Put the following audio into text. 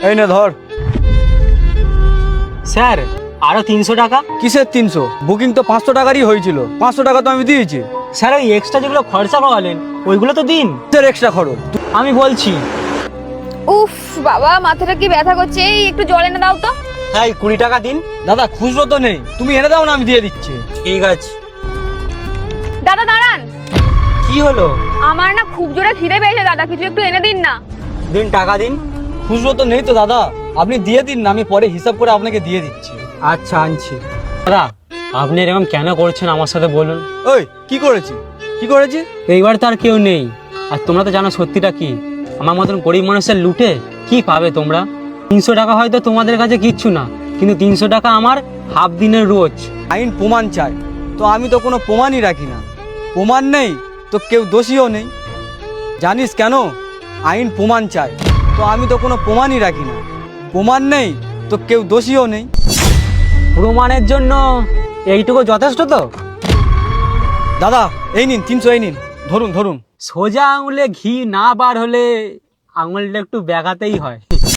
এই নে ধর। স্যার আরো 300 টাকা। কিসের 300? বুকিং তো 500 টাকারই হয়েছিল, 500 টাকা তো আমি দিয়েছি। স্যার ওই এক্সট্রা যেগুলো খরচা পাওয়ালেন ওইগুলো তো দিন। কিসের এক্সট্রা খরচ? আমি বলছি। উফ বাবা, মাথাটা কি ব্যথা করছে, এই একটু জল এনে দাও তো। হ্যাঁ 20 টাকা দিন। দাদা খুচরো তো নেই, তুমি এনে দাও না, আমি দিয়ে দিচ্ছি। ঠিক আছে। দাদা দাঁড়ান, কি হলো? আমার না খুব জোরে খিদে পেয়েছে দাদা, কিছু একটু এনে দিন না। দিন, টাকা দিন। খুচরো তো নেই তো দাদা, আপনি দিয়ে দিন না, আমি পরে হিসাব করে আপনাকে দিয়ে দিচ্ছি। আচ্ছা আনছি। দাদা আপনি এরকম কেন করছেন আমার সাথে বলুন? ওই কি করেছি, কি করেছি? এইবার তো আর কেউ নেই, আর তোমরা তো জানো সত্যিটা কি। আমার মতন গরিব মানুষের লুটে কি পাবে তোমরা? 300 টাকা হয়তো তোমাদের কাছে কিচ্ছু না, কিন্তু 300 টাকা আমার হাফ দিনের রোজ। আইন প্রমাণ চাই, তো আমি তো কোনো প্রমাণই রাখি না। প্রমাণ নেই তো কেউ দোষীও নেই। জানিস কেন? আইন প্রমাণ চাই, তো আমি তো কোনো প্রমাণই রাখি না। প্রমাণ নেই তো কেউ দোষীও নেই। প্রমাণের জন্য এইটুকু যথেষ্ট তো? দাদা এই নিন 300, এই নিন, ধরুন ধরুন। সোজা আঙুলে ঘি না বার হলে আঙুলটা একটু ব্যাগাতেই হয়।